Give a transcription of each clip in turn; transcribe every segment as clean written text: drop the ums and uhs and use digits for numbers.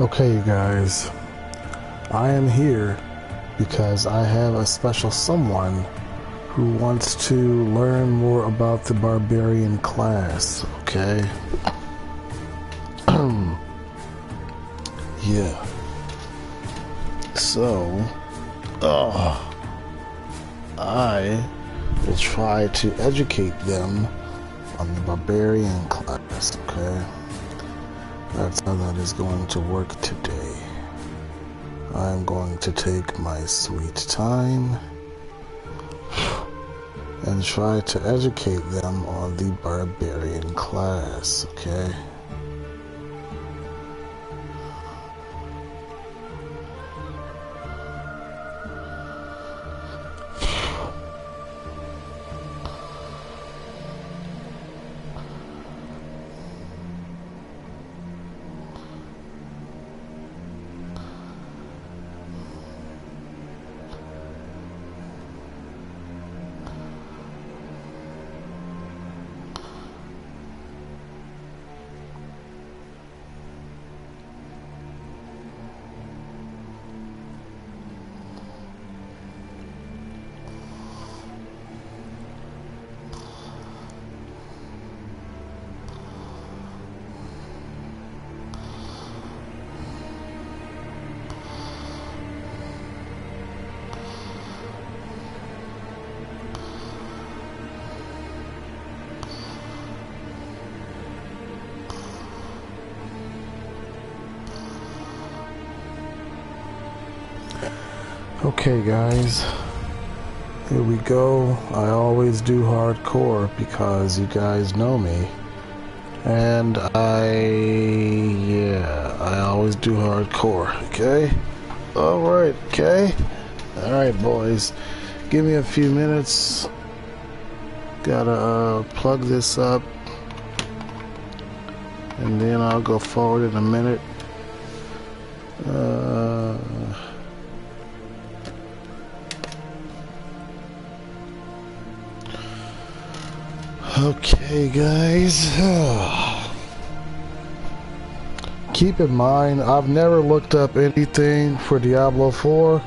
Okay, you guys, I am here because I have a special someone who wants to learn more about the barbarian class, okay? Yeah. So, I will try to educate them on the barbarian class, okay? That's how that is going to work today. I'm going to take my sweet time and try to educate them on the barbarian class, okay? Okay guys, here we go. I always do hardcore because you guys know me. And I always do hardcore, okay? Alright, okay? Alright boys, give me a few minutes. Gotta plug this up. And then I'll go forward in a minute. Okay guys, keep in mind I've never looked up anything for Diablo 4,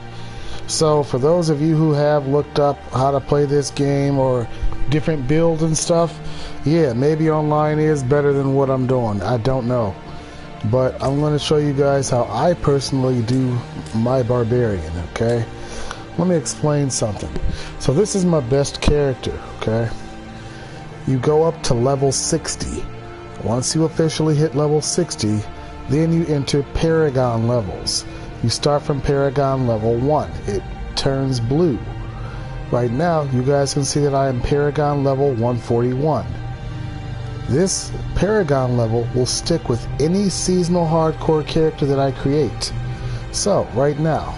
so for those of you who have looked up how to play this game or different builds and stuff, yeah, maybe online is better than what I'm doing, I don't know, but I'm going to show you guys how I personally do my barbarian, okay? Let me explain something. So this is my best character, okay? You go up to level 60. Once you officially hit level 60, then you enter Paragon levels. You start from Paragon level 1. It turns blue. Right now, you guys can see that I am Paragon level 141. This Paragon level will stick with any seasonal hardcore character that I create. So, right now,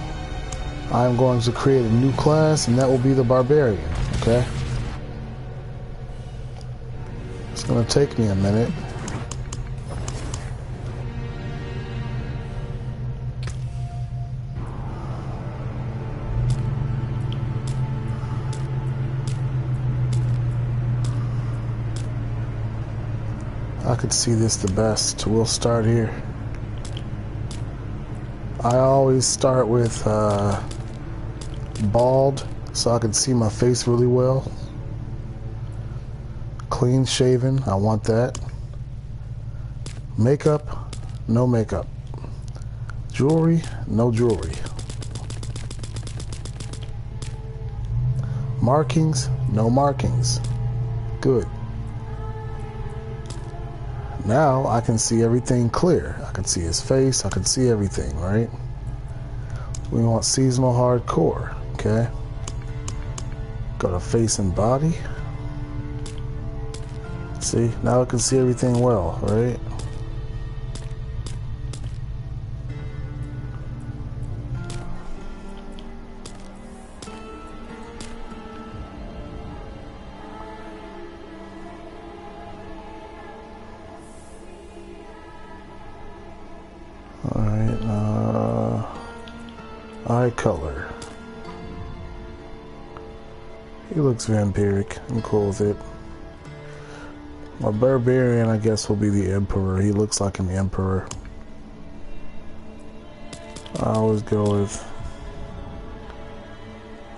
I'm going to create a new class, and that will be the Barbarian, okay? It's going to take me a minute. I could see this the best. We'll start here. I always start with bald so I can see my face really well. Clean shaven, I want that. Makeup, no makeup. Jewelry, no jewelry. Markings, no markings. Good. Now I can see everything clear. I can see his face, I can see everything, right? We want seasonal hardcore, okay? Go to face and body. See, now I can see everything well, right? Alright, eye color. He looks vampiric. I'm cool with it. My barbarian, I guess, will be the emperor. He looks like an emperor. I always go with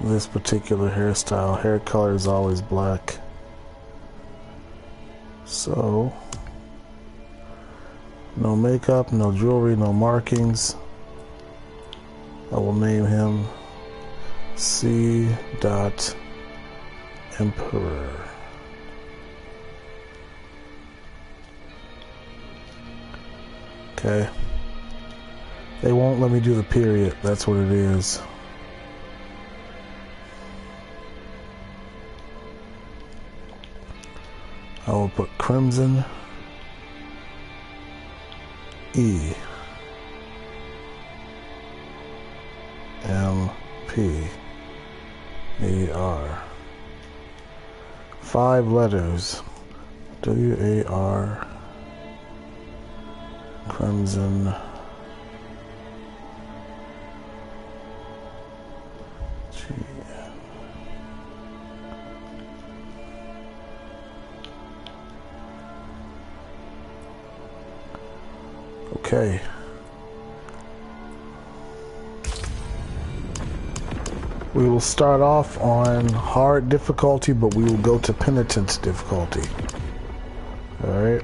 this particular hairstyle. Hair color is always black. So, no makeup, no jewelry, no markings. I will name him C. Emperor. Okay. They won't let me do the period. That's what it is. I will put Crimson E M P A R. 5 letters. W-A-R. Crimson G. Okay. We will start off on hard difficulty, but we will go to penitent difficulty. Alright.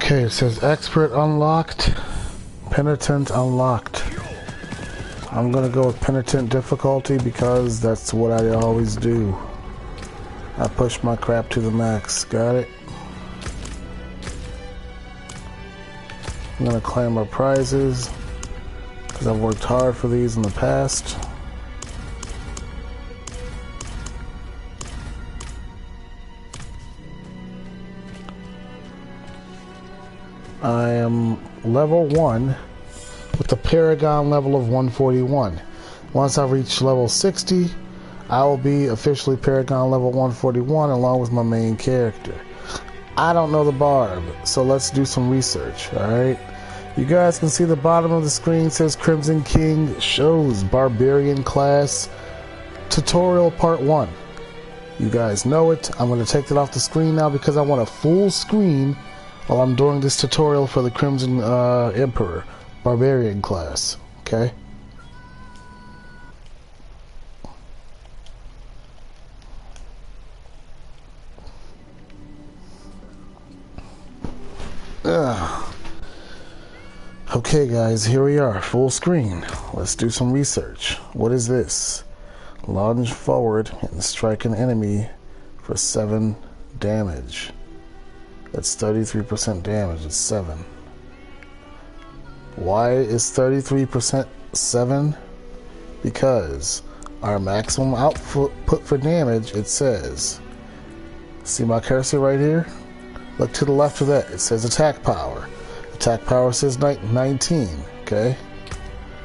Okay, it says expert unlocked, penitent unlocked. I'm gonna go with penitent difficulty because that's what I always do. I push my crap to the max. Got it? I'm gonna claim my prizes because I've worked hard for these in the past. I am level 1 with the Paragon level of 141. Once I reach level 60, I will be officially Paragon level 141 along with my main character. I don't know the Barb, so let's do some research, alright? You guys can see the bottom of the screen says Crimson King shows Barbarian class tutorial part 1. You guys know it. I'm going to take it off the screen now because I want a full screen while I'm doing this tutorial for the Crimson Emperor Barbarian class. Okay? Okay guys, here we are, full screen. Let's do some research. What is this? Lunge forward and strike an enemy for 7 damage. That's 33% damage, it's 7. Why is 33% 7? Because our maximum output for damage, it says, see my cursor right here? Look to the left of that, it says attack power. Attack power says 19, okay?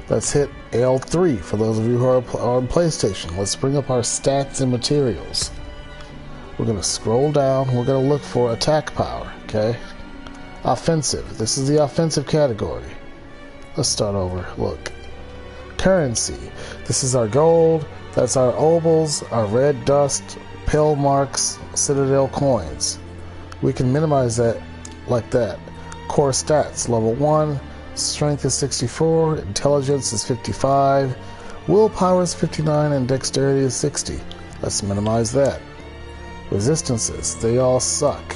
Let's hit L3 for those of you who are on PlayStation. Let's bring up our stats and materials. We're going to scroll down. We're going to look for attack power, okay? Offensive. This is the offensive category. Let's start over. Look. Currency. This is our gold. That's our obols, our red dust, pale marks, citadel coins. We can minimize that like that. Core stats. Level 1. Strength is 64. Intelligence is 55. Willpower is 59 and dexterity is 60. Let's minimize that. Resistances, they all suck.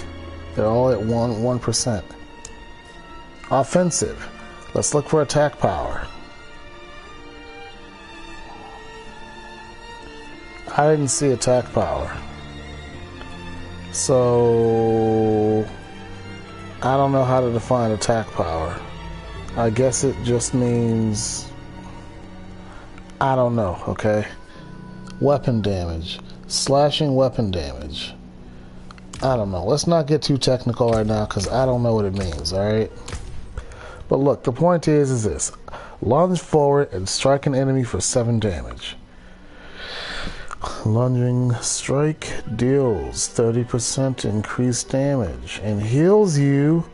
They're all at 1%. Offensive, let's look for attack power. I didn't see attack power. So I don't know how to define attack power. I guess it just means, I don't know, okay? Weapon damage. Slashing weapon damage. I don't know. Let's not get too technical right now because I don't know what it means, alright? But look, the point is this. Lunge forward and strike an enemy for 7 damage. Lunging strike deals 30% increased damage and heals you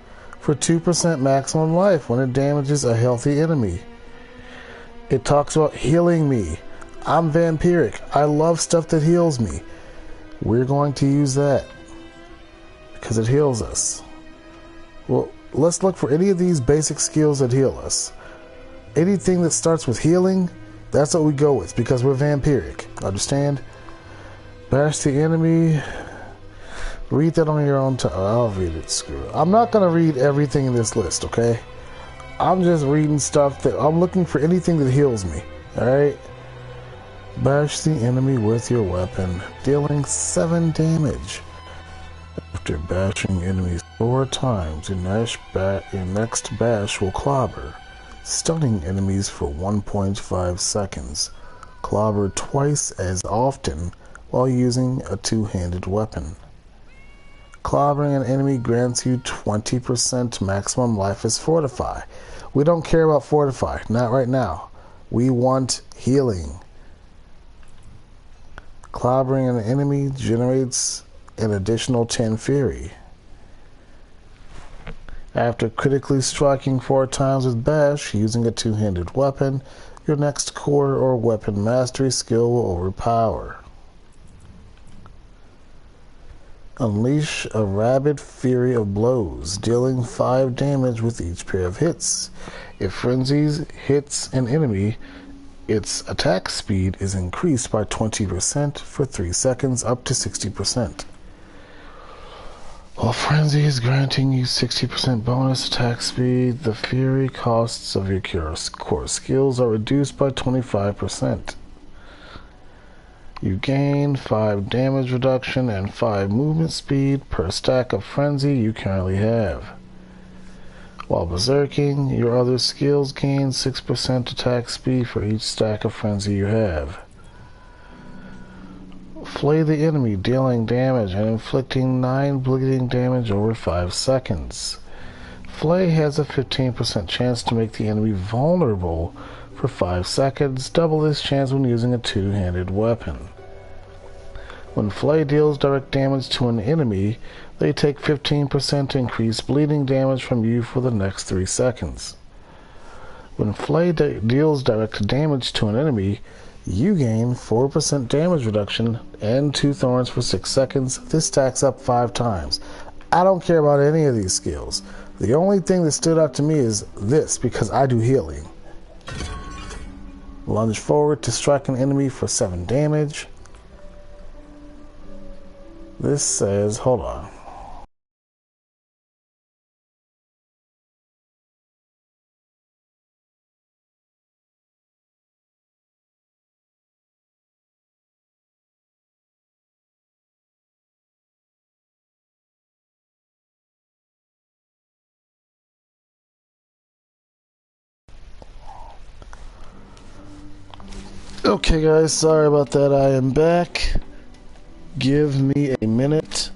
for 2% maximum life when it damages a healthy enemy. It talks about healing me. I'm vampiric. I love stuff that heals me. We're going to use that because it heals us. Well, let's look for any of these basic skills that heal us. Anything that starts with healing, that's what we go with because we're vampiric. Understand? Bash the enemy. Read that on your own time. I'll read it. Screw it. I'm not going to read everything in this list, okay? I'm just reading stuff that I'm looking for anything that heals me. Alright? Bash the enemy with your weapon, dealing 7 damage. After bashing enemies 4 times, your next bash will clobber, stunning enemies for 1.5 seconds. Clobber twice as often while using a 2-handed weapon. Clobbering an enemy grants you 20% maximum life as Fortify. We don't care about Fortify, not right now. We want healing. Clobbering an enemy generates an additional 10 Fury. After critically striking 4 times with Bash using a 2-handed weapon, your next core or weapon mastery skill will overpower. Unleash a rabid fury of blows, dealing 5 damage with each pair of hits. If Frenzies hits an enemy, its attack speed is increased by 20% for 3 seconds up to 60%. While Frenzy is granting you 60% bonus attack speed, the fury costs of your core skills are reduced by 25%. You gain 5 damage reduction and 5 movement speed per stack of Frenzy you currently have. While berserking, your other skills gain 6% attack speed for each stack of Frenzy you have. Flay the enemy, dealing damage and inflicting 9 bleeding damage over 5 seconds. Flay has a 15% chance to make the enemy vulnerable for 5 seconds, double this chance when using a 2-handed weapon. When Flay deals direct damage to an enemy, they take 15% increased bleeding damage from you for the next 3 seconds. When Flay deals direct damage to an enemy, you gain 4% damage reduction and 2 thorns for 6 seconds. This stacks up 5 times. I don't care about any of these skills. The only thing that stood out to me is this, because I do healing. Lunge forward to strike an enemy for 7 damage. This says, hold on. Okay guys, sorry about that. I am back. Give me a minute.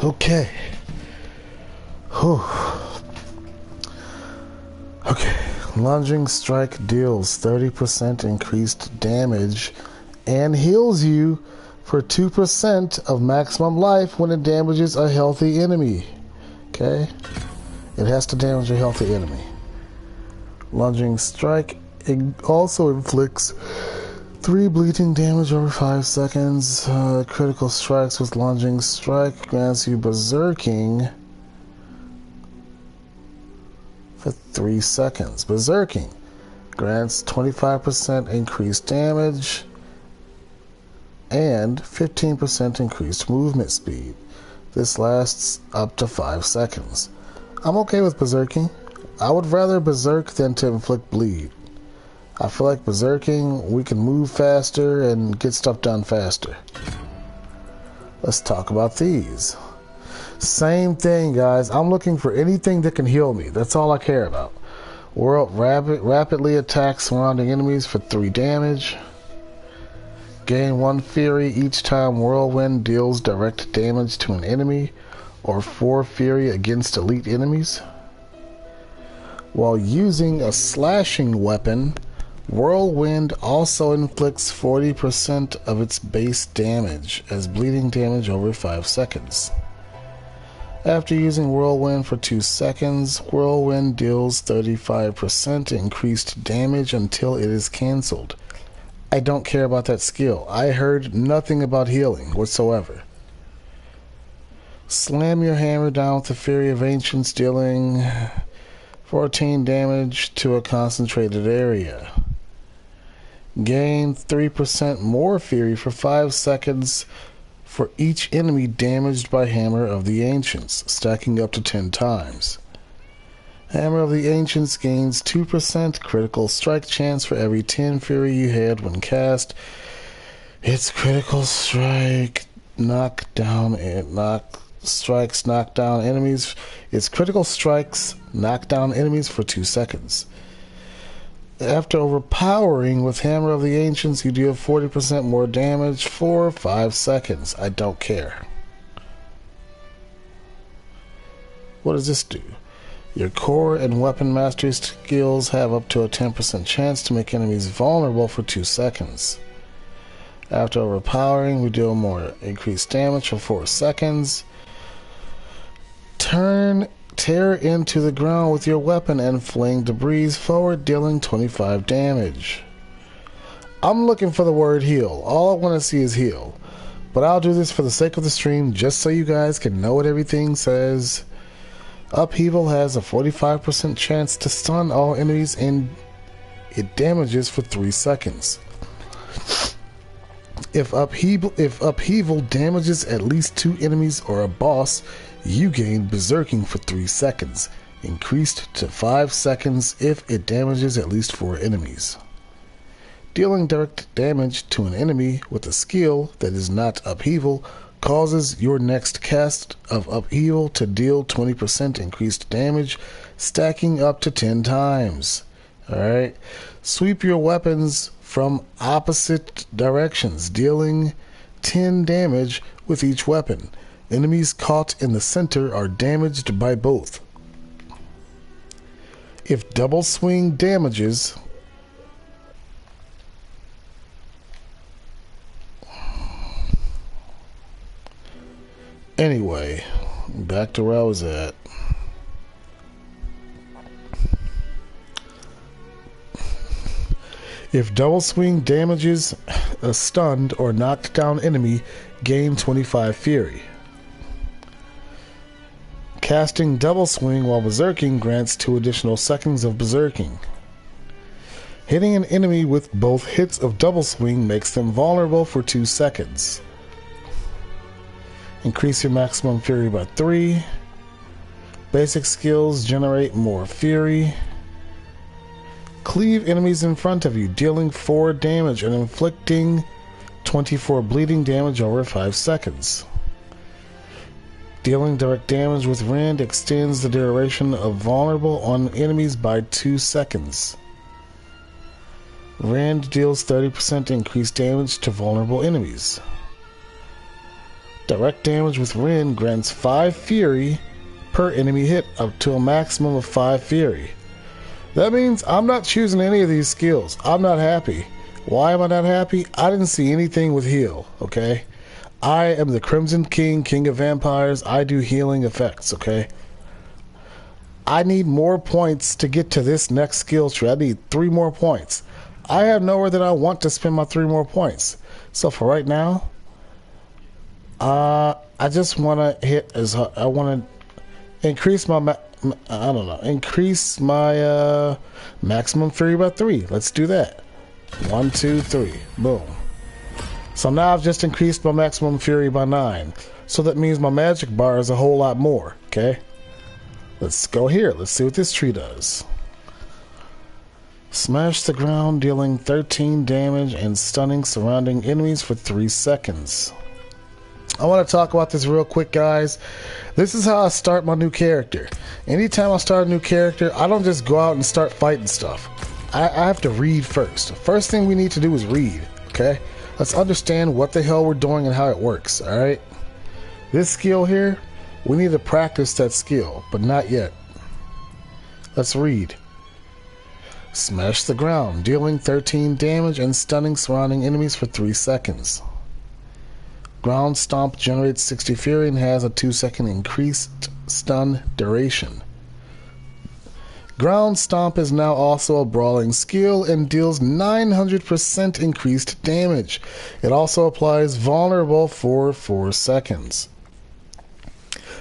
Okay. Whew. Okay. Lunging strike deals 30% increased damage and heals you for 2% of maximum life when it damages a healthy enemy. Okay? It has to damage a healthy enemy. Lunging strike, it also inflicts 3 bleeding damage over 5 seconds. Critical strikes with lunging strike grants you berserking for 3 seconds. Berserking grants 25% increased damage and 15% increased movement speed. This lasts up to 5 seconds. I'm okay with berserking. I would rather berserk than to inflict bleed. I feel like berserking, we can move faster and get stuff done faster. Let's talk about these. Same thing, guys. I'm looking for anything that can heal me. That's all I care about. World rapidly attacks surrounding enemies for 3 damage. Gain 1 fury each time Whirlwind deals direct damage to an enemy, or 4 fury against elite enemies. While using a slashing weapon, Whirlwind also inflicts 40% of its base damage as bleeding damage over 5 seconds. After using Whirlwind for 2 seconds, Whirlwind deals 35% increased damage until it is cancelled. I don't care about that skill. I heard nothing about healing whatsoever. Slam your hammer down with the Fury of Ancients, dealing 14 damage to a concentrated area. Gain 3% more Fury for 5 seconds for each enemy damaged by Hammer of the Ancients, stacking up to 10 times. Hammer of the Ancients gains 2% critical strike chance for every 10 Fury you had when cast. Its critical strike knock down enemies. Its critical strikes knock down enemies for 2 seconds. After overpowering with Hammer of the Ancients, you deal 40% more damage for 5 seconds. I don't care. What does this do? Your core and weapon mastery skills have up to a 10% chance to make enemies vulnerable for 2 seconds. After overpowering, we deal more increased damage for 4 seconds. Tear into the ground with your weapon and fling debris forward, dealing 25 damage. I'm looking for the word heal. All I want to see is heal. But I'll do this for the sake of the stream, just so you guys can know what everything says. Upheaval has a 45% chance to stun all enemies and it damages for 3 seconds. If upheaval damages at least 2 enemies or a boss, you gain berserking for 3 seconds, increased to 5 seconds if it damages at least 4 enemies. Dealing direct damage to an enemy with a skill that is not upheaval causes your next cast of upheaval to deal 20% increased damage, stacking up to 10 times. Alright? Sweep your weapons from opposite directions, dealing 10 damage with each weapon. Enemies caught in the center are damaged by both. If double swing damages, anyway, back to where I was at. If double swing damages a stunned or knocked down enemy, gain 25 fury. Casting double swing while berserking grants 2 additional seconds of berserking. Hitting an enemy with both hits of double swing makes them vulnerable for 2 seconds. Increase your maximum fury by 3. Basic skills generate more fury. Cleave enemies in front of you, dealing 4 damage and inflicting 24 bleeding damage over 5 seconds. Dealing direct damage with Rend extends the duration of vulnerable on enemies by 2 seconds. Rend deals 30% increased damage to vulnerable enemies. Direct damage with Rend grants 5 fury per enemy hit, up to a maximum of 5 fury. That means I'm not choosing any of these skills. I'm not happy. Why am I not happy? I didn't see anything with heal, okay? I am the Crimson King, King of Vampires. I do healing effects, okay? I need more points to get to this next skill tree. I need 3 more points. I have nowhere that I want to spend my 3 more points. So for right now, I just want to hit as I want to increase my increase my maximum fury by 3. Let's do that. 1, 2, 3, boom. So now I've just increased my maximum fury by 9. So that means my magic bar is a whole lot more. Okay, let's go here. Let's see what this tree does. Smash the ground, dealing 13 damage and stunning surrounding enemies for 3 seconds. I want to talk about this real quick, guys. This is how I start my new character. Anytime I start a new character, I don't just go out and start fighting stuff. I have to read first. First thing we need to do is read, okay? Let's understand what the hell we're doing and how it works, alright? This skill here, we need to practice that skill, but not yet. Let's read. Smash the ground, dealing 13 damage and stunning surrounding enemies for 3 seconds. Ground Stomp generates 60 fury and has a 2-second increased stun duration. Ground Stomp is now also a brawling skill and deals 900% increased damage. It also applies vulnerable for 4 seconds.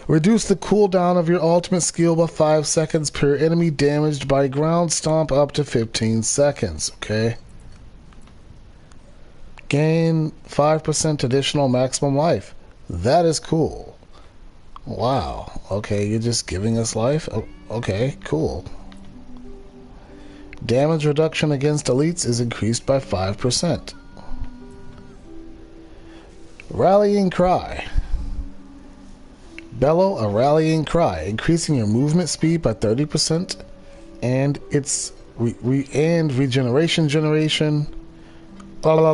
Reduce the cooldown of your ultimate skill by 5 seconds per enemy damaged by Ground Stomp up to 15 seconds, okay? Gain 5% additional maximum life. That is cool. Wow. Okay, you're just giving us life? Oh, okay, cool. Damage reduction against elites is increased by 5%. Rallying Cry. Bellow a rallying cry, increasing your movement speed by 30% and its regeneration generation. Bellow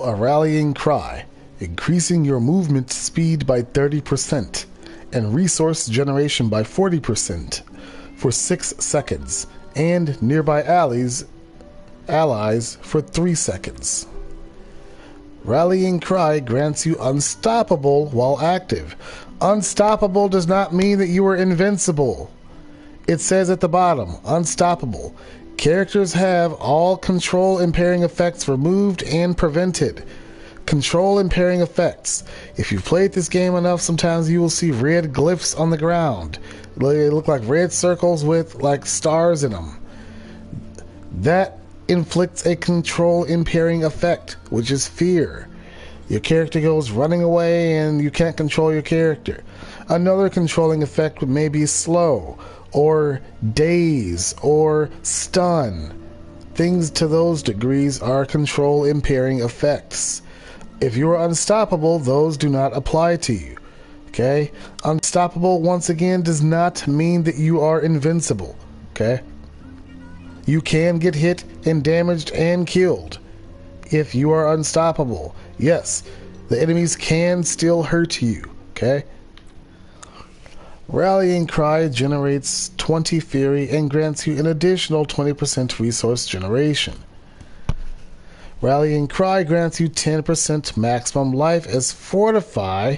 a rallying cry, increasing your movement speed by 30% and resource generation by 40% for 6 seconds and nearby allies for 3 seconds. Rallying Cry grants you Unstoppable while active. Unstoppable does not mean that you are invincible. It says at the bottom, Unstoppable. Characters have all control impairing effects removed and prevented. Control impairing effects. If you've played this game enough, sometimes you will see red glyphs on the ground. They look like red circles with like stars in them. That inflicts a control impairing effect, which is fear. Your character goes running away and you can't control your character. Another controlling effect may be slow, or daze, or stun. Things to those degrees are control impairing effects. If you are unstoppable, those do not apply to you. Okay? Unstoppable, once again, does not mean that you are invincible. Okay? You can get hit and damaged and killed if you are unstoppable. Yes, the enemies can still hurt you, okay? Rallying Cry generates 20 fury and grants you an additional 20% resource generation. Rallying Cry grants you 10% maximum life as Fortify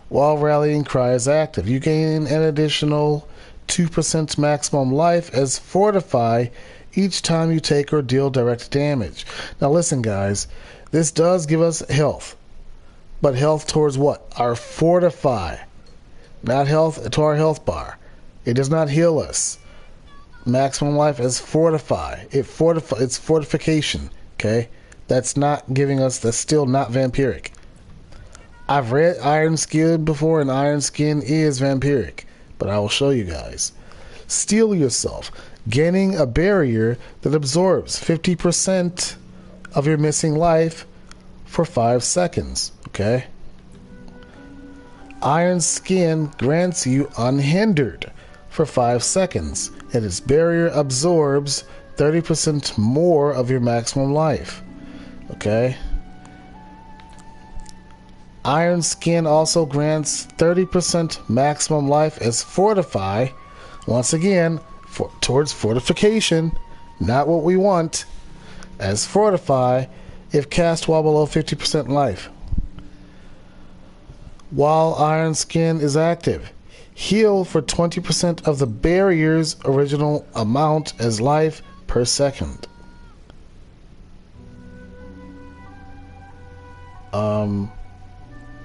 while Rallying Cry is active. You gain an additional 2% maximum life as Fortify each time you take or deal direct damage. Now listen, guys, this does give us health, but health towards what? Our Fortify, not health to our health bar. It does not heal us. Maximum life as Fortify. It's fortification, okay? That's not giving us, that's still not vampiric. I've read Iron Skin before, and Iron Skin is vampiric. But I will show you guys. Steel Yourself, gaining a barrier that absorbs 50% of your missing life for 5 seconds. Okay? Iron Skin grants you Unhindered for 5 seconds, and its barrier absorbs 30% more of your maximum life. Okay? Iron Skin also grants 30% maximum life as Fortify, once again, towards fortification, not what we want, as Fortify if cast while below 50% life. While Iron Skin is active, heal for 20% of the barrier's original amount as life per second.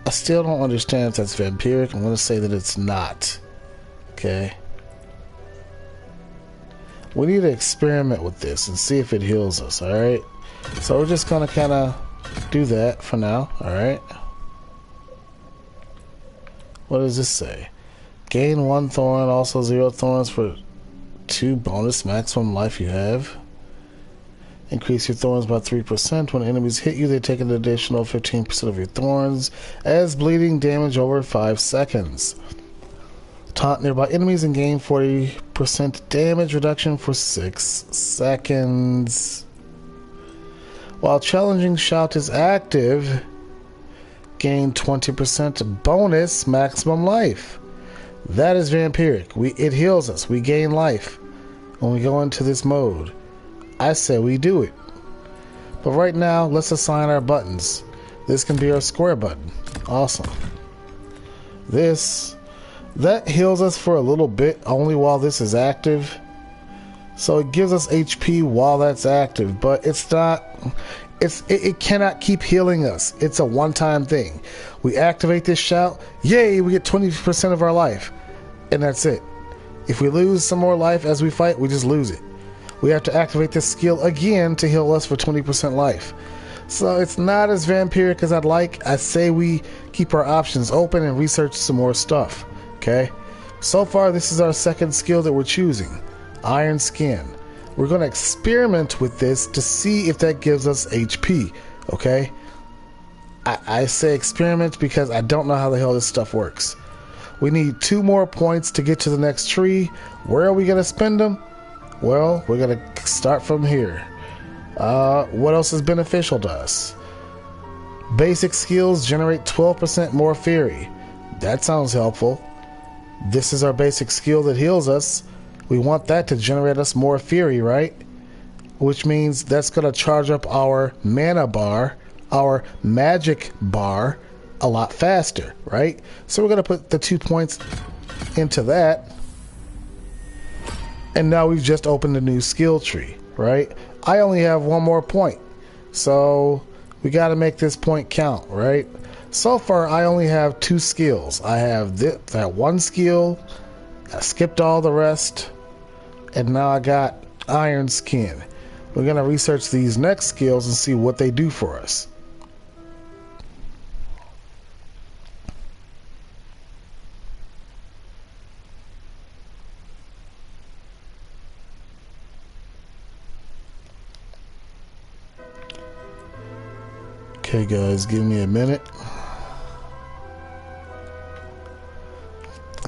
I still don't understand if that's vampiric. I'm going to say that it's not. Okay. We need to experiment with this and see if it heals us, alright? So we're just going to kind of do that for now, alright? What does this say? Gain 1 thorn, also 0 thorns for 2 bonus maximum life you have. Increase your thorns by 3%. When enemies hit you, they take an additional 15% of your thorns as bleeding damage over 5 seconds. Taunt nearby enemies and gain 40% damage reduction for 6 seconds. While Challenging Shout is active, gain 20% bonus maximum life. That is vampiric. It heals us. We gain life when we go into this mode. I say we do it. But right now, let's assign our buttons. This can be our square button. Awesome. That heals us for a little bit, only while this is active. So it gives us HP while that's active, but it's not... It cannot keep healing us. It's a one-time thing. We activate this shout, yay, we get 20% of our life. And that's it. If we lose some more life as we fight, we just lose it. We have to activate this skill again to heal us for 20% life. So it's not as vampiric as I'd like. I say we keep our options open and research some more stuff. Okay? So far, this is our second skill that we're choosing. Iron Skin. We're going to experiment with this to see if that gives us HP. Okay? I say experiment because I don't know how the hell this stuff works. We need 2 more points to get to the next tree. Where are we going to spend them? Well, we're going to start from here. What else is beneficial to us? Basic skills generate 12% more fury. That sounds helpful. This is our basic skill that heals us. We want that to generate us more fury, right? Which means that's going to charge up our mana bar, our magic bar, a lot faster, right? So we're going to put the 2 points into that. And now we've just opened a new skill tree, right? I only have 1 more point. So we got to make this point count, right? So far, I only have 2 skills. I have that 1 skill. I skipped all the rest. And now I got Iron Skin. We're going to research these next skills and see what they do for us. Okay guys, give me a minute.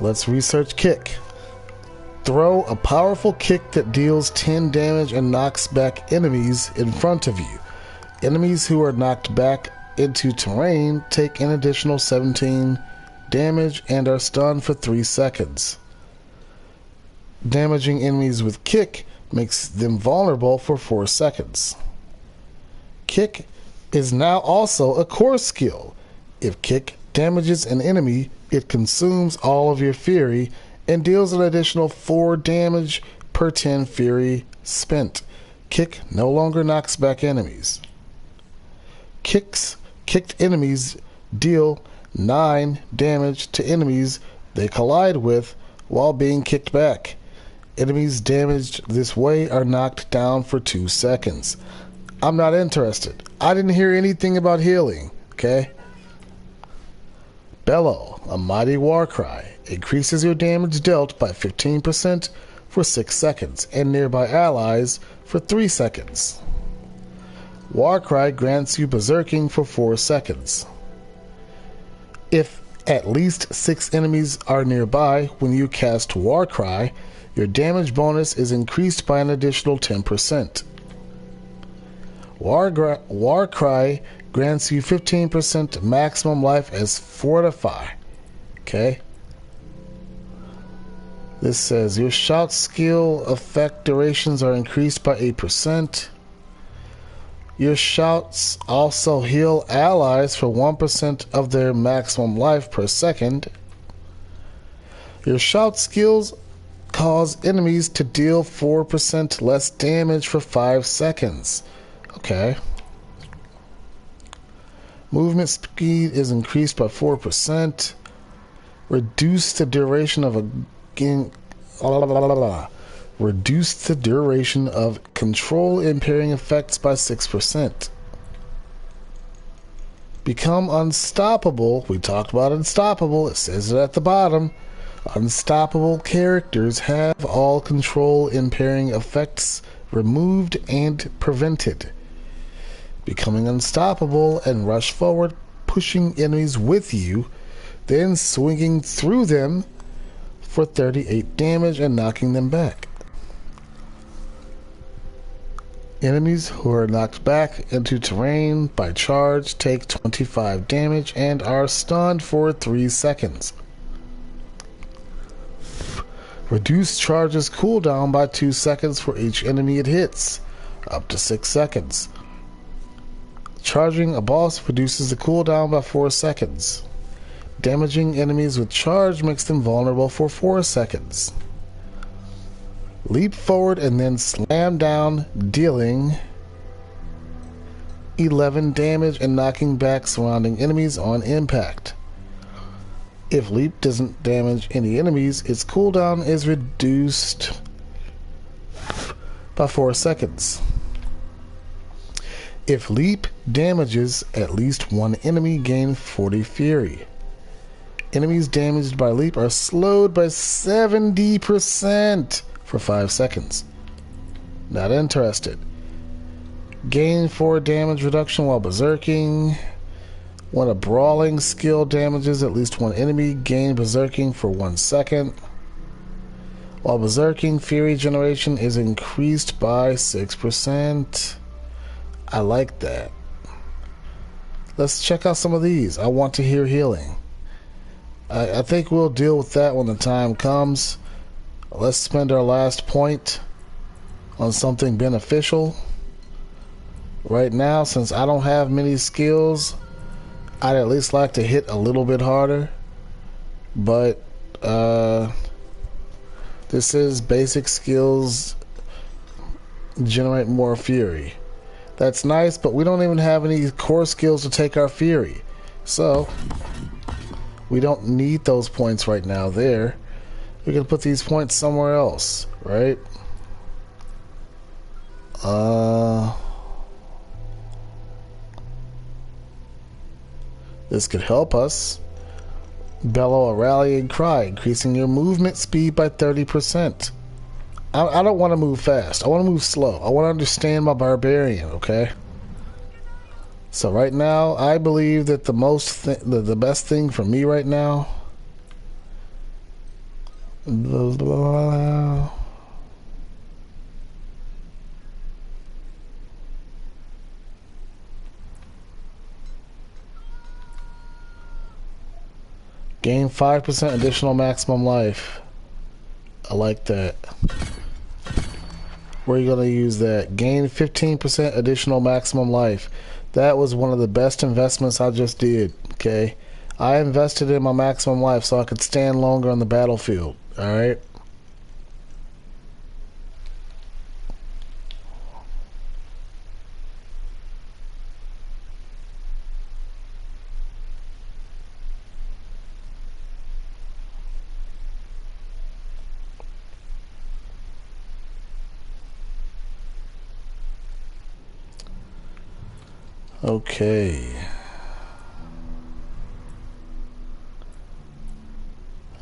Let's research kick. Throw a powerful kick that deals 10 damage and knocks back enemies in front of you. Enemies who are knocked back into terrain take an additional 17 damage and are stunned for 3 seconds. Damaging enemies with kick makes them vulnerable for 4 seconds. Kick is now also a core skill. If kick damages an enemy, it consumes all of your fury and deals an additional 4 damage per 10 fury spent. Kick no longer knocks back enemies. Kicked enemies deal 9 damage to enemies they collide with while being kicked back. Enemies damaged this way are knocked down for 2 seconds. I'm not interested. I didn't hear anything about healing, okay? Bellow, a mighty war cry, increases your damage dealt by 15% for 6 seconds and nearby allies for 3 seconds. War cry grants you berserking for 4 seconds. If at least 6 enemies are nearby when you cast war cry, your damage bonus is increased by an additional 10%. War Cry grants you 15% maximum life as Fortify. Okay? This says your shout skill effect durations are increased by 8%. Your shouts also heal allies for 1% of their maximum life per second. Your shout skills cause enemies to deal 4% less damage for 5 seconds. Okay. Movement speed is increased by 4%. Reduce the duration of Reduce the duration of control impairing effects by 6%. Become unstoppable. We talked about unstoppable. It says it at the bottom. Unstoppable characters have all control impairing effects removed and prevented. Becoming unstoppable and rush forward, pushing enemies with you, then swinging through them for 38 damage and knocking them back. Enemies who are knocked back into terrain by charge take 25 damage and are stunned for 3 seconds. Reduce charges cooldown by 2 seconds for each enemy it hits, up to 6 seconds. Charging a boss reduces the cooldown by 4 seconds. Damaging enemies with charge makes them vulnerable for 4 seconds. Leap forward and then slam down, dealing 11 damage and knocking back surrounding enemies on impact. If leap doesn't damage any enemies, its cooldown is reduced by 4 seconds. If leap damages at least one enemy, gain 40 fury. Enemies damaged by leap are slowed by 70% for 5 seconds. Not interested. Gain 4 damage reduction while berserking. When a brawling skill damages at least one enemy, gain berserking for 1 second. While berserking, fury generation is increased by 6%. I like that. Let's check out some of these. I want to hear healing. I think we'll deal with that when the time comes. Let's spend our last point on something beneficial. Right now, since I don't have many skills, I'd at least like to hit a little bit harder. But this is basic skills generate more fury. That's nice, but we don't even have any core skills to take our fury. So we don't need those points right now there. We can put these points somewhere else, right? This could help us. Bellow a rallying cry, increasing your movement speed by 30%. I don't want to move fast. I want to move slow. I want to understand my barbarian, okay? So right now, I believe that the best thing for me right now. Gain 5% additional maximum life. I like that. Where are you going to use that? Gain 15% additional maximum life. That was one of the best investments I just did, okay? I invested in my maximum life so I could stand longer on the battlefield, alright? Okay.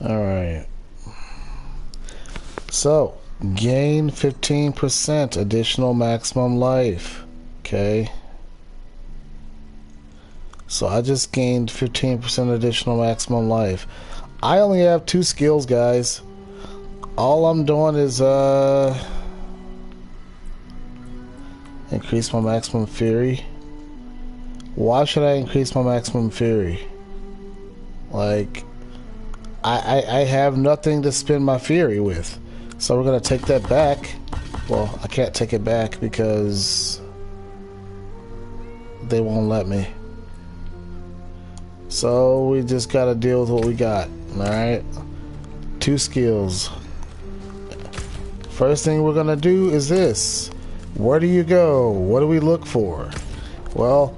Alright. So, gain 15% additional maximum life. Okay. So I just gained 15% additional maximum life. I only have 2 skills, guys. All I'm doing is increase my maximum fury. Why should I increase my maximum fury? Like, I have nothing to spin my fury with. So we're going to take that back. Well, I can't take it back because they won't let me. So we just got to deal with what we got. Alright? 2 skills. First thing we're going to do is this. Where do you go? What do we look for? Well,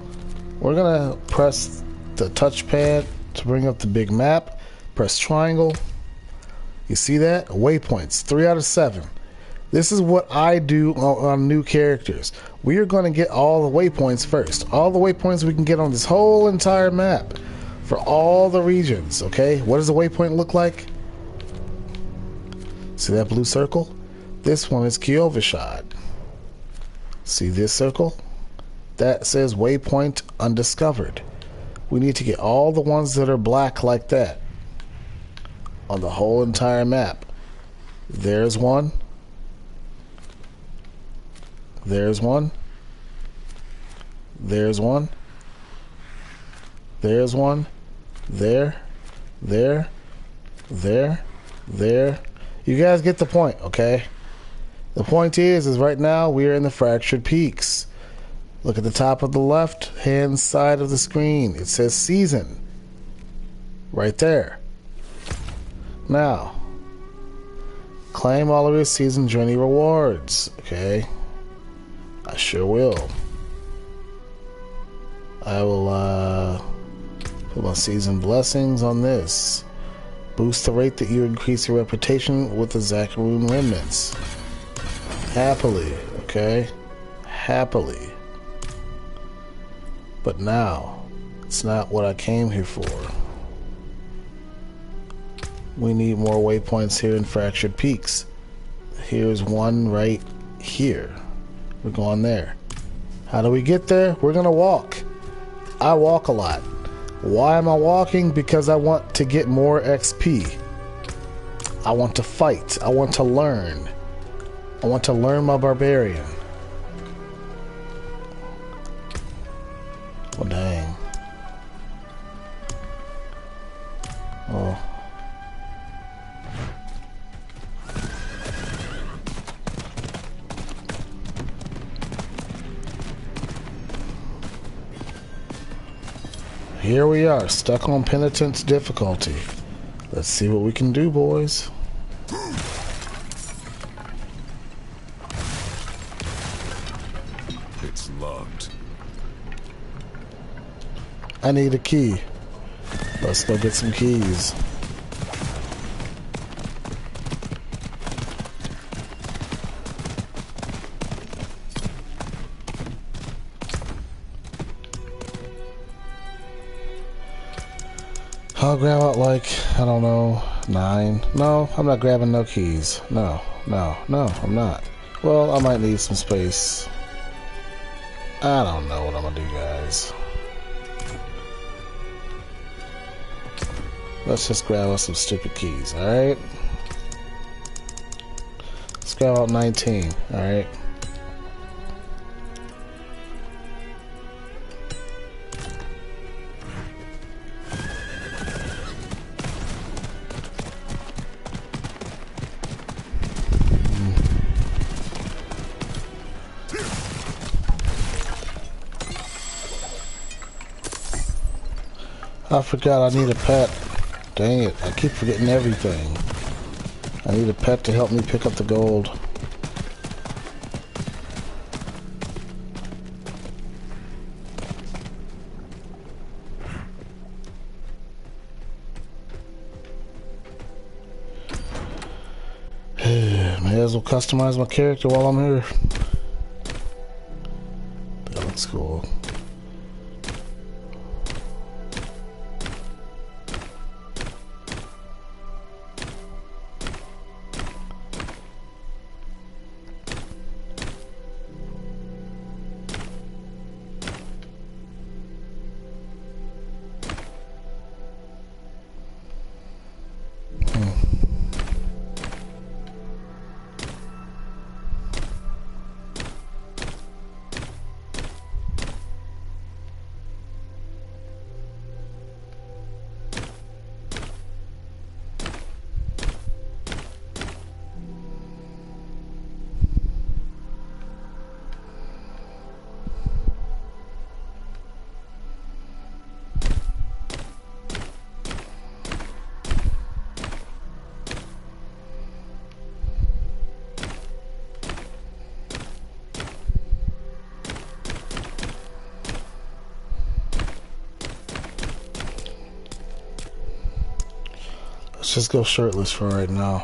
we're going to press the touchpad to bring up the big map. Press triangle. You see that? Waypoints. 3 out of 7. This is what I do on new characters. We are going to get all the waypoints first. All the waypoints we can get on this whole entire map. For all the regions. Okay? What does a waypoint look like? See that blue circle? This one is Kyovashad. See this circle? That says waypoint undiscovered. We need to get all the ones that are black like that on the whole entire map. There's one. There's one. There's one. There's one. There. There. There. There. You guys get the point, okay? The point is right now we are in the Fractured Peaks. Look at the top of the left-hand side of the screen. It says season. Right there. Now, claim all of your season journey rewards. Okay. I sure will. I will put my season blessings on this. Boost the rate that you increase your reputation with the Zacharoon remnants. Happily. Okay. Happily. But now, it's not what I came here for. We need more waypoints here in Fractured Peaks. Here's one right here. We're going there. How do we get there? We're gonna walk. I walk a lot. Why am I walking? Because I want to get more XP. I want to fight. I want to learn. I want to learn my barbarian. Well, dang. Oh. Here we are, stuck on penitence difficulty. Let's see what we can do, boys. It's locked. I need a key. Let's go get some keys. I'll grab out like, I don't know, 9. No, I'm not grabbing no keys. No, I'm not. Well, I might need some space. I don't know what I'm gonna do, guys. Let's just grab us some stupid keys, alright? Let's grab out 19, alright? I forgot I need a pet. Dang it, I keep forgetting everything. I need a pet to help me pick up the gold. May as well customize my character while I'm here. That looks cool. just go shirtless for right now.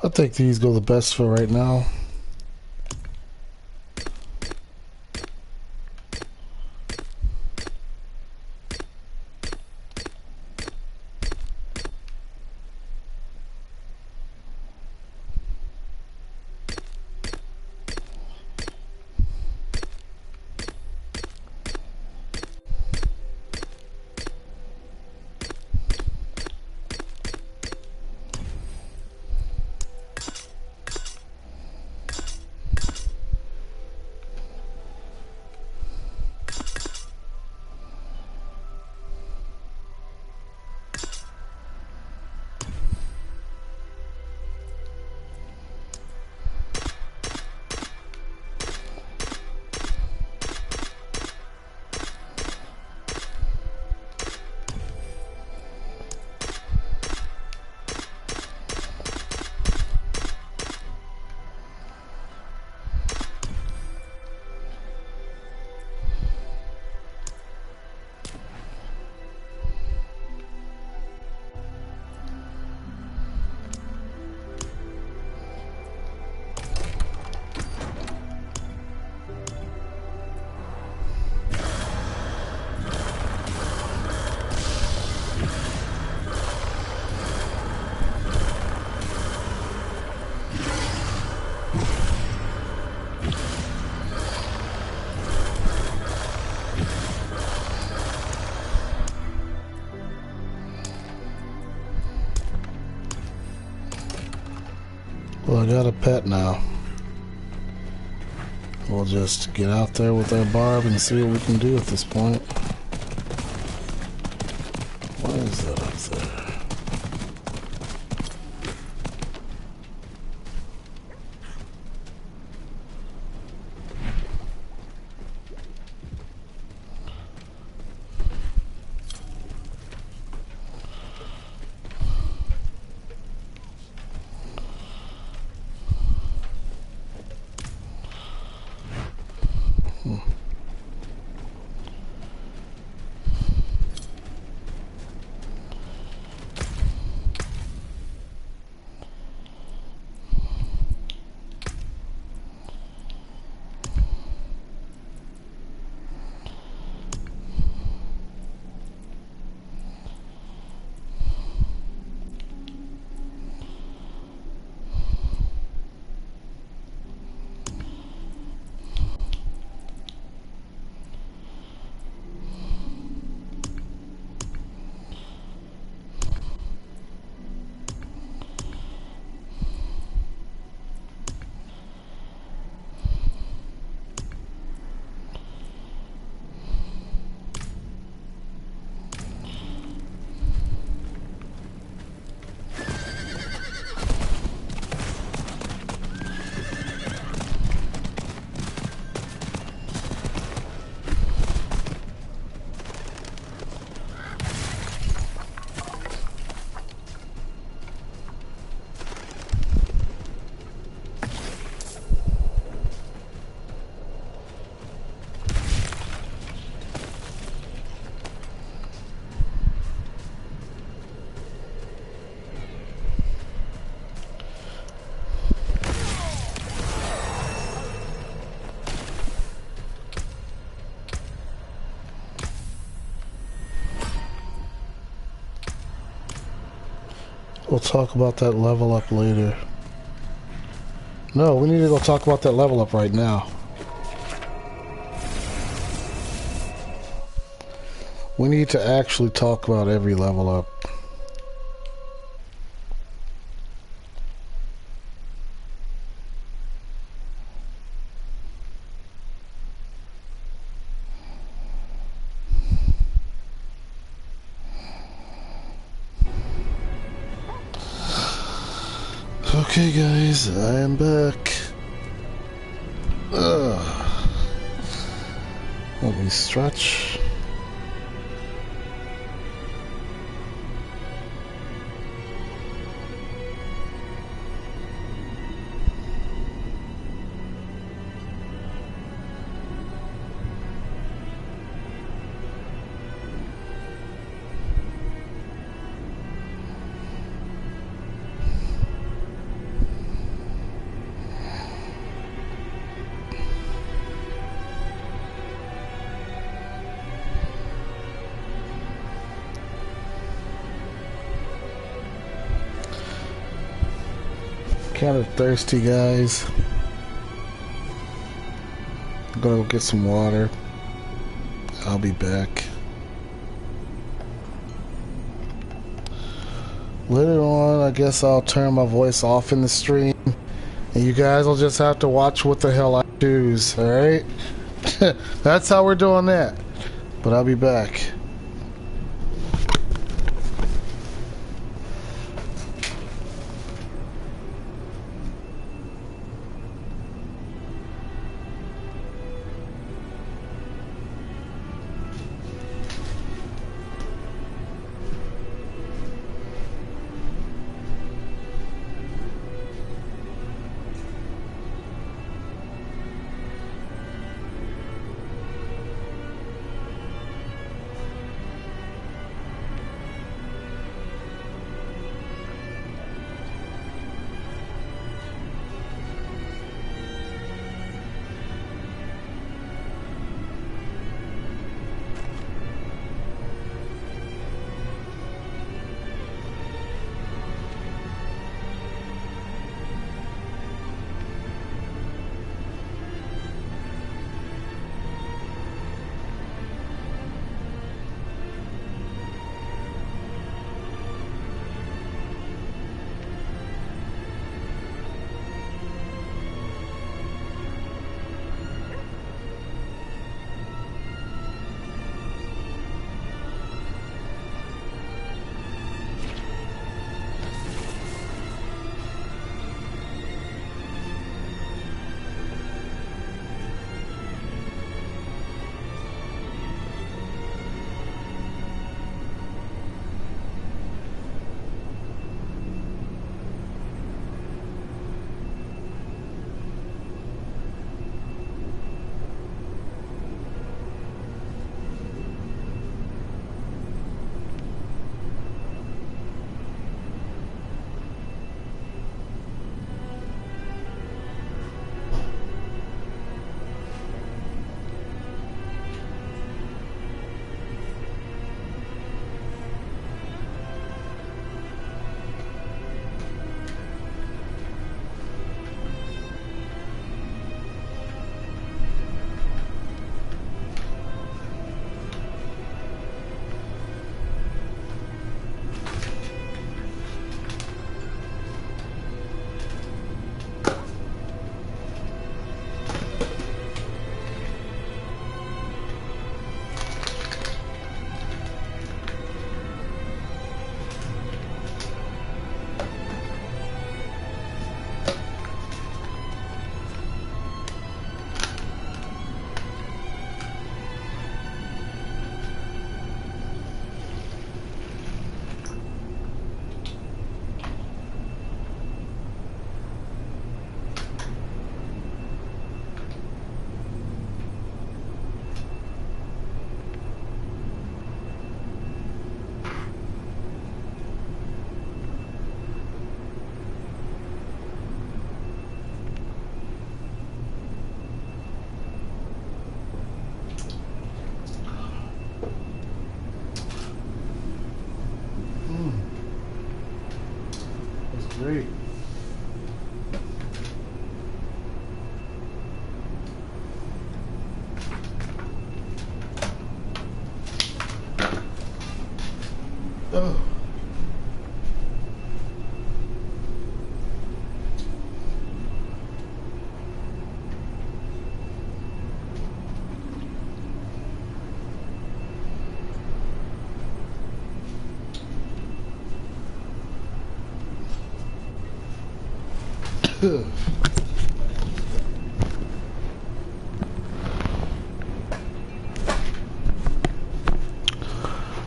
I think these go the best for right now. Well, I got a pet now. We'll just get out there with our barb and see what we can do at this point. We'll talk about that level up later. No, we need to go talk about that level up right now. We need to actually talk about every level up. Okay guys, I am back. Let me stretch. Kind of thirsty, guys. I'm gonna go get some water. I'll be back. Later on, I guess I'll turn my voice off in the stream, and you guys will just have to watch what the hell I choose, alright? That's how we're doing that. But I'll be back.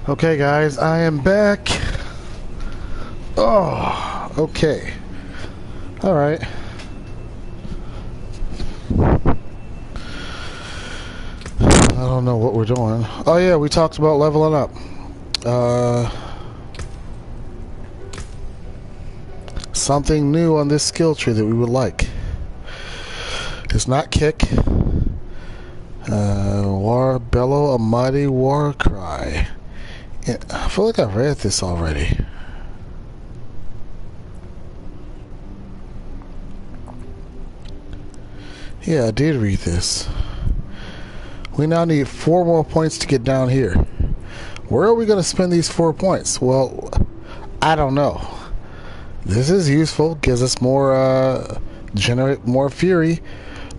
Okay, guys, I am back. Oh, okay. All right. I don't know what we're doing. Oh yeah, we talked about leveling up. Something new on this skill tree that we would like. It's not kick. War bellow a mighty war cry. I feel like I've read this already. Yeah, I did read this. We now need 4 more points to get down here. Where are we going to spend these 4 points? Well, I don't know. This is useful, gives us more, generate more fury,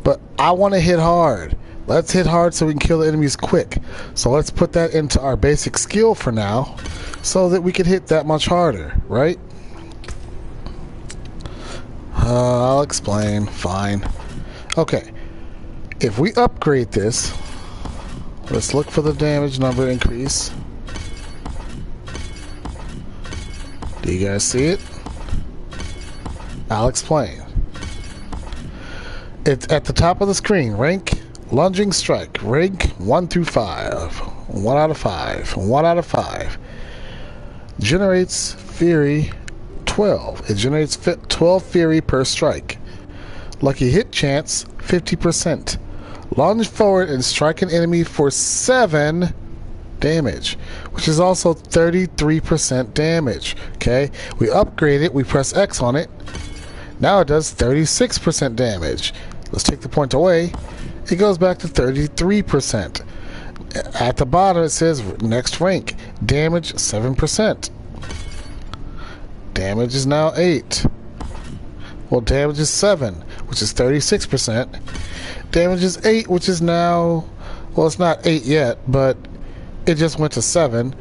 but I want to hit hard. Let's hit hard so we can kill the enemies quick. So let's put that into our basic skill for now, so that we can hit that much harder, right? I'll explain. Fine. Okay. If we upgrade this, let's look for the damage number increase. Do you guys see it? I'll explain. It's at the top of the screen. Rank, lunging strike. Rank 1 through 5. 1 out of 5. 1 out of 5. Generates fury 12. It generates 12 fury per strike. Lucky hit chance 50%. Lunge forward and strike an enemy for 7 damage, which is also 33% damage. Okay, we upgrade it, we press X on it. Now it does 36% damage. Let's take the point away. It goes back to 33%. At the bottom it says next rank. Damage 7%. Damage is now 8. Well, damage is 7, which is 36%. Damage is 8, which is now... Well, it's not 8 yet, but it just went to 7.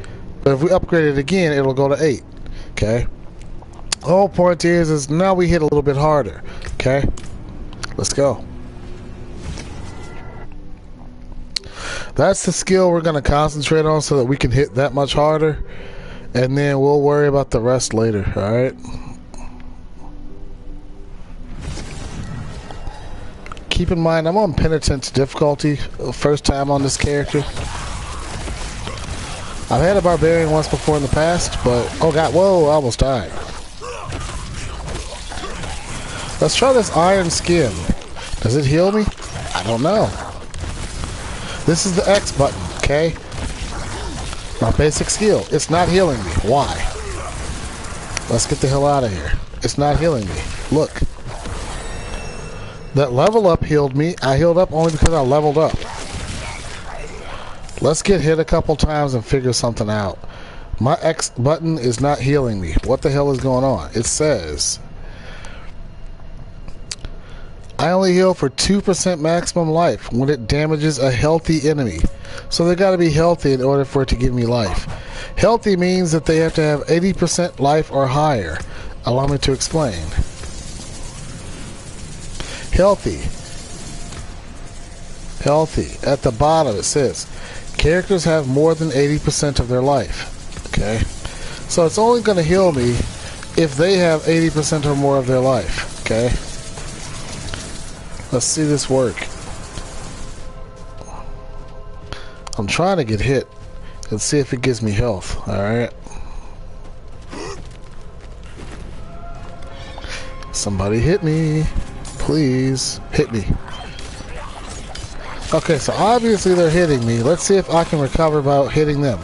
But if we upgrade it again, it'll go to 8. Okay? The whole point is now we hit a little bit harder. Okay? Let's go. That's the skill we're going to concentrate on so that we can hit that much harder. And then we'll worry about the rest later. Alright? Keep in mind, I'm on penitent difficulty. First time on this character. I've had a barbarian once before in the past, but... Oh god, whoa, I almost died. Let's try this iron skin. Does it heal me? I don't know. This is the X button, okay? My basic skill. It's not healing me. Why? Let's get the hell out of here. It's not healing me. Look. That level up healed me. I healed up only because I leveled up. Let's get hit a couple times and figure something out. My X button is not healing me. What the hell is going on? It says... I only heal for 2% maximum life when it damages a healthy enemy. So they gotta be healthy in order for it to give me life. Healthy means that they have to have 80% life or higher. Allow me to explain. Healthy. Healthy. At the bottom it says, characters have more than 80% of their life. Okay? So it's only gonna heal me if they have 80% or more of their life. Okay? Let's see this work. I'm trying to get hit and see if it gives me health. Alright. Somebody hit me. Please. Hit me. Okay, so obviously they're hitting me. Let's see if I can recover by hitting them.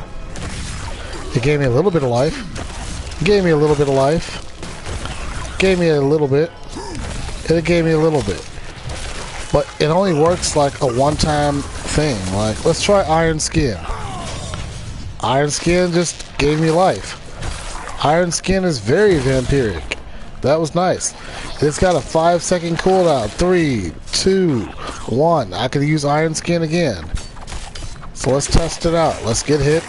It gave me a little bit of life. Gave me a little bit of life. Gave me a little bit. And it gave me a little bit. But it only works like a one-time thing. Like, let's try Iron Skin. Iron Skin just gave me life. Iron Skin is very vampiric. That was nice. It's got a 5-second cooldown. 3, 2, 1. I could use Iron Skin again. So let's test it out. Let's get hit.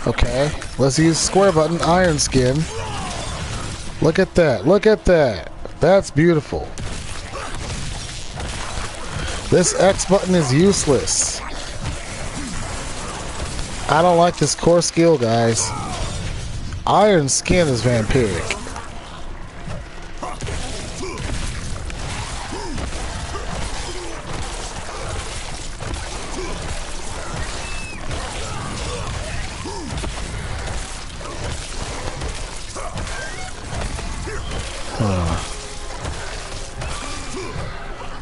Okay. Let's use square button, Iron Skin. Look at that. Look at that. That's beautiful. This X button is useless. I don't like this core skill, guys. Iron Skin is vampiric.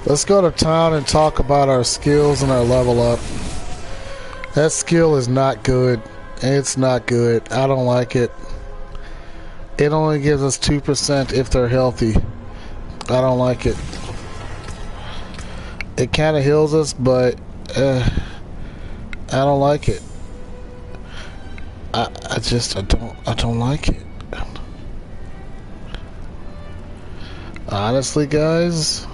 Let's go to town and talk about our skills and our level up. That skill is not good. It's not good. I don't like it. It only gives us 2% if they're healthy. I don't like it. It kind of heals us, but I don't like it. I don't like it. Honestly, guys.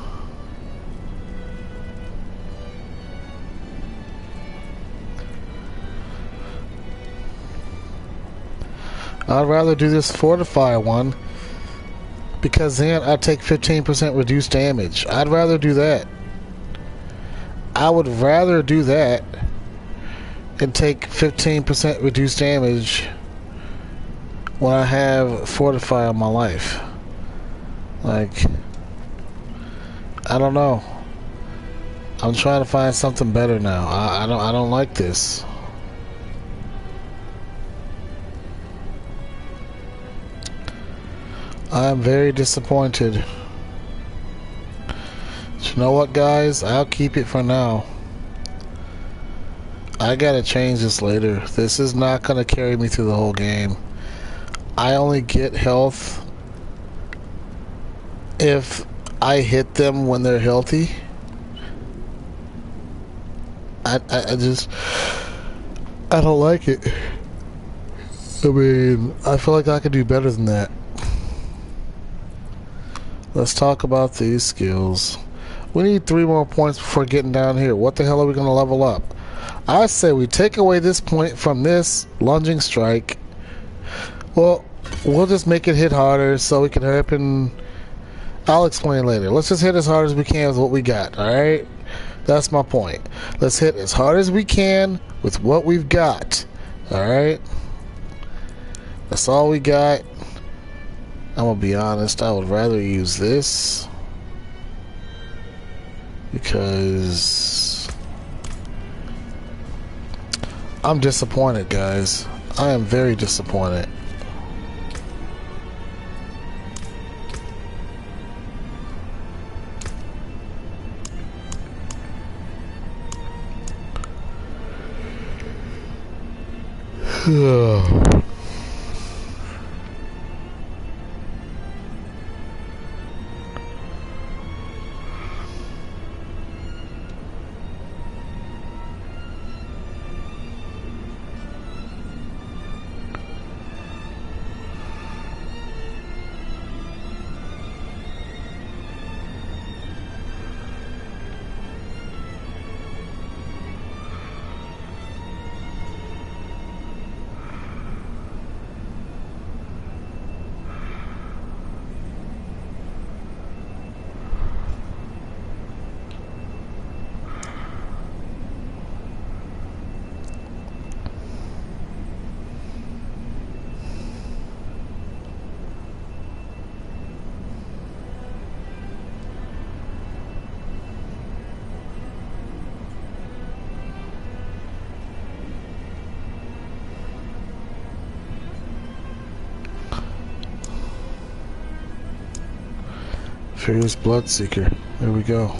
I'd rather do this fortify one because then I take 15% reduced damage. I'd rather do that. I would rather do that and take 15% reduced damage when I have fortify on my life. Like, I don't know. I'm trying to find something better now. I don't like this. I am very disappointed. But you know what, guys? I'll keep it for now. I gotta change this later. This is not gonna carry me through the whole game. I only get health if I hit them when they're healthy. I don't like it. I mean, I feel like I could do better than that. Let's talk about these skills. We need 3 more points before getting down here. What the hell are we going to level up? I say we take away this point from this lunging strike. Well, we'll just make it hit harder so we can hurry up and... I'll explain later. Let's just hit as hard as we can with what we got, alright? That's my point. Let's hit as hard as we can with what we've got. Alright? That's all we got. I'm gonna be honest, I would rather use this because I'm disappointed, guys. I am very disappointed. Furious Bloodseeker. There we go.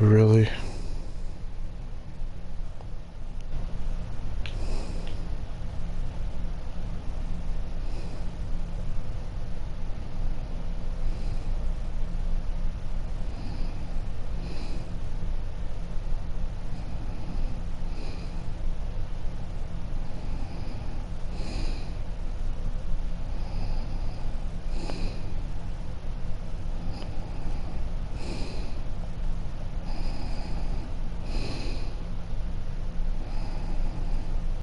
Really?